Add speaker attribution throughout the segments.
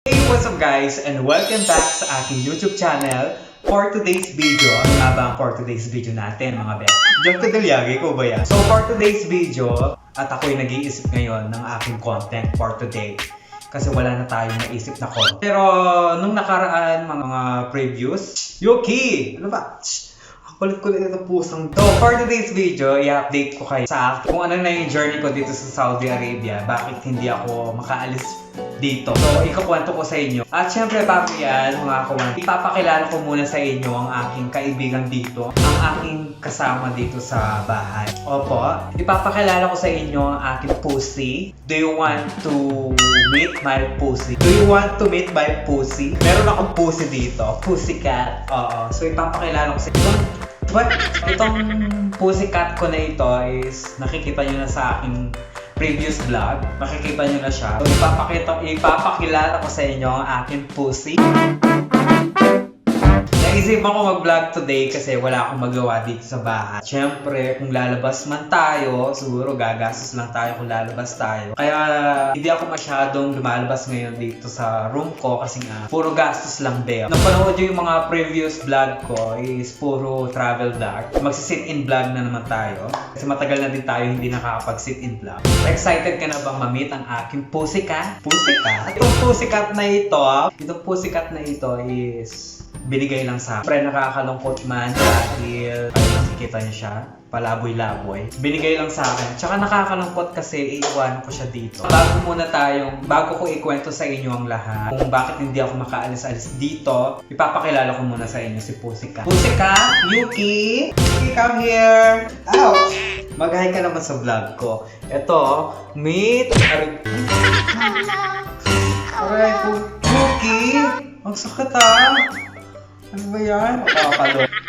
Speaker 1: Hey, what's up guys and welcome back sa aking YouTube channel. For today's video, ano nga ba ang for today's video natin mga bet? Diyan ka dalyagi ko ba yan? So for today's video, at ako'y nag-iisip ngayon ng aking content for today. Kasi wala na tayong naisip na content. Pero nung nakaraan mga previews, Yuki! Ano ba? Kulit-kulit na pusang to. For today's video, i-update ko kayo sa akin kung ano na yung journey ko dito sa Saudi Arabia. Bakit hindi ako makaalis dito. So, ikukwento ko sa inyo. At syempre, bago yan, mga kawan, ipapakilala ko muna sa inyo ang aking kaibigan dito, ang aking kasama dito sa bahay. Opo, ipapakilala ko sa inyo ang aking pussy. Do you want to meet my pussy? Do you want to meet my pussy? Meron akong pussy dito. Pussycat. Oo. So, ipapakilala ko sa inyo. Itong pussycat ko na ito is nakikita nyo na sa aking previous vlog. Makikita nyo na siya. So, ipapakilala ko sa inyo ang aking pussy. Naisipan ko mag-vlog today kasi wala akong magawa dito sa bahay. Siyempre, kung lalabas man tayo, siguro gagastos lang tayo kung lalabas tayo. Kaya hindi ako masyadong lumalabas ngayon dito sa room ko kasi nga puro gastos lang din. Napanood yung mga previous vlog ko is puro travel vlog. Magsi-sit-in vlog na naman tayo. Kasi matagal na din tayo hindi nakakapag-sit-in vlog. Excited ka na bang ma-meet ang aking pussycat? Pussycat? Itong pussycat na ito is binigay lang sa pre, nakakalungkot man dahil nakikita niyo siya, palaboy-laboy. Binigay lang sa akin. Tsaka nakakalungkot kasi iiwan ko siya dito. Bago ko ikwento sa inyo ang lahat kung bakit hindi ako makaalis-alis dito, ipapakilala ko muna sa inyo si Pussycat. Pussycat, Yuki! Yuki, come here! Ouch! Mag-hi ka naman sa vlog ko. Ito, meet... Aray po. Yuki! Ang sakit Ano ba yan?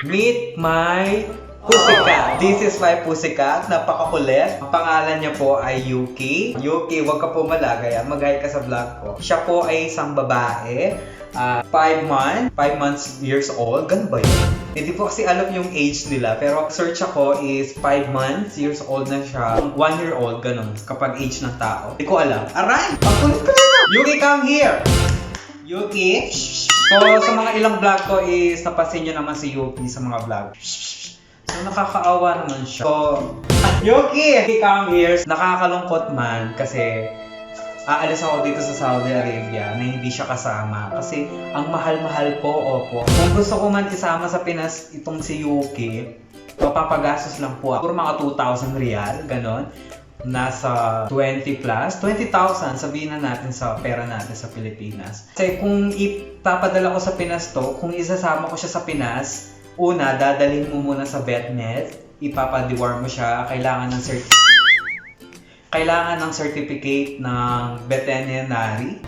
Speaker 1: Meet my pussycat. This is my pussycat. Napakakulit. Ang pangalan niya po ay Yuki. Yuki, wag ka po malagay. Mag-hi ka sa vlog ko. Siya po ay isang babae. 5 months, years old. Ganun ba yun? Hindi po kasi alam yung age nila. Pero search ako is 5 months, years old na siya. 1 year old, ganun. Kapag age ng tao. Hindi ko alam. Aray! Ang kulit ko na! Yuki, come here! Yuki! So, sa mga ilang vlog ko is napansin nyo naman si Yuki sa mga vlog. So, nakakaawa naman siya. So, Yuki! Come here! Nakakalungkot man kasi aalis ako dito sa Saudi Arabia na hindi siya kasama. Kasi ang mahal-mahal po, opo. Kung gusto ko man isama sa Pinas itong si Yuki, mapapagastos lang po ako. Puro mga 2,000 riyal, ganon. Nasa 20 plus, 20,000 sabihin na natin sa pera natin sa Pilipinas. Kasi kung ipapadala ko sa Pinas to, kung isasama ko siya sa Pinas, una, dadalhin mo muna sa vetnet, ipapadiwarm mo siya, kailangan ng certificate ng veterinary.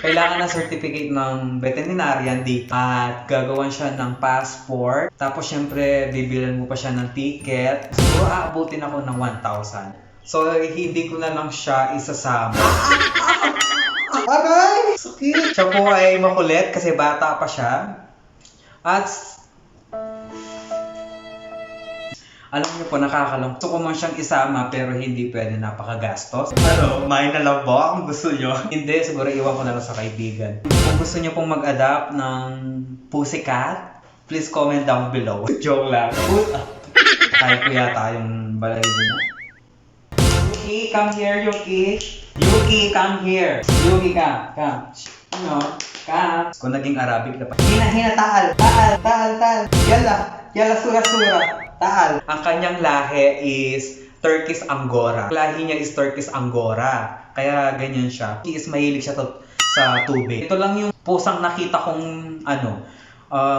Speaker 1: Kailangan ng certificate ng veterinarian dito at gagawan siya ng passport. Tapos syempre, bibilan mo pa siya ng ticket. Siguro aabutin ako ng 1,000. So, hindi ko na lang siya isasama. Aray! Sakit! Siya po ay makulit kasi bata pa siya. At alam niyo po, nakakalungkot. Gusto ko man siyang isama pero hindi pwede, napakagastos. Ano, may na lang ba kung gusto niyo? Hindi, siguro iwan ko na lang sa kaibigan. Kung gusto niyo pong mag-adapt ng pussycat, please comment down below. Joke lang. Kaya ko yata yung balay niya. Yuki, come here, Yuki. Yuki, come here. Yuki, come. Ano? Come. Kung naging Arabic na pa. Hina, taal. Yala, sura. Taal. Ang kanyang lahi is Turkish Angora. Lahi niya is Turkish Angora. Kaya ganyan siya. He is mahilig siya sa tubig. Ito lang yung pusang nakita kong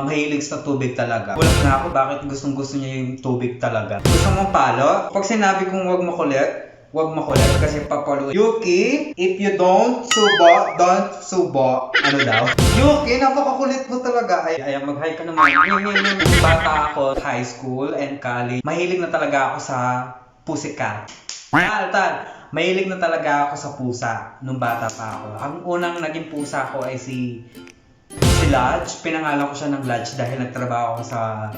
Speaker 1: mahilig sa tubig talaga. Gulat na ako bakit gustong-gusto niya yung tubig talaga. Gusto mong palo? Pag sinabi kong wag makulit kasi papalo. Yuki, if you don't subo. Ano daw? Yuki, napakakulit mo talaga. Ayan, mag-hi ka naman. Bata ako, high school and college. Mahilig na talaga ako sa pussycat. Tal. Mahilig na talaga ako sa pusa nung bata pa ako. Ang unang naging pusa ko ay si Lodge. Pinangalan ko siya ng Lodge dahil nagtrabaho ako sa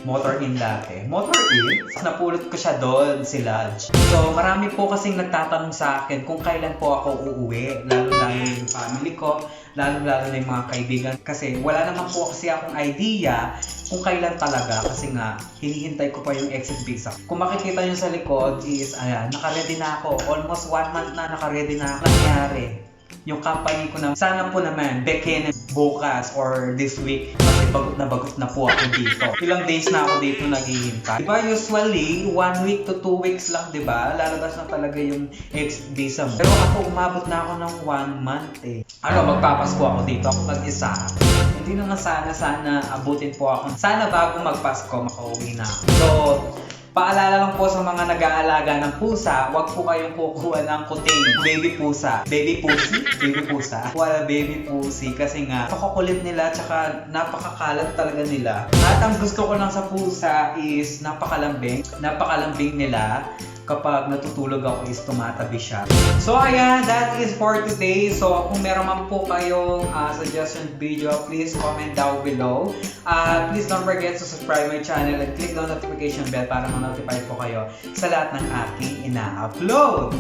Speaker 1: Motor Inn dati. Motor Inn? Napulot ko siya doon, si Lodge. So, marami po kasing nagtatanong sa akin kung kailan po ako uuwi. Lalo-lalo yung family ko, lalo-lalo na yung mga kaibigan. Kasi wala naman po kasi akong idea kung kailan talaga. Kasi nga, hinihintay ko pa yung exit visa. Kung makikita nyo sa likod is, ayan, nakaredy na ako. Almost 1 month na nakaredy na ako. Nangyari. Yung company ko na, sana po naman, bekin bukas or this week. Kasi bagot na po ako dito. Ilang days na ako dito naghihintay. Diba usually, 1 week to 2 weeks lang, diba? Lalabas na talaga yung exit visa mo. Pero ako, umabot na ako ng 1 month eh. Magpapasko ako dito. Ako mag-isa. Hindi naman sana abutin po ako. Sana bago magpasko, makauwi na ako. So, paalala lang po sa mga nag-aalaga ng pusa, huwag po kayong kukuha ng kuting baby pusa. Baby pussy? Baby pusa. Wala baby pussy kasi nga napakakulit nila tsaka napakakalat talaga nila. At ang gusto ko lang sa pusa is napakalambing nila. Kapag natutulog ako is tumatabi siya. So ayan, that is for today. So kung meron man po kayong suggestion video, please comment down below. Please don't forget to subscribe my channel and click the notification bell para ma-notify po kayo sa lahat ng aking ina-upload.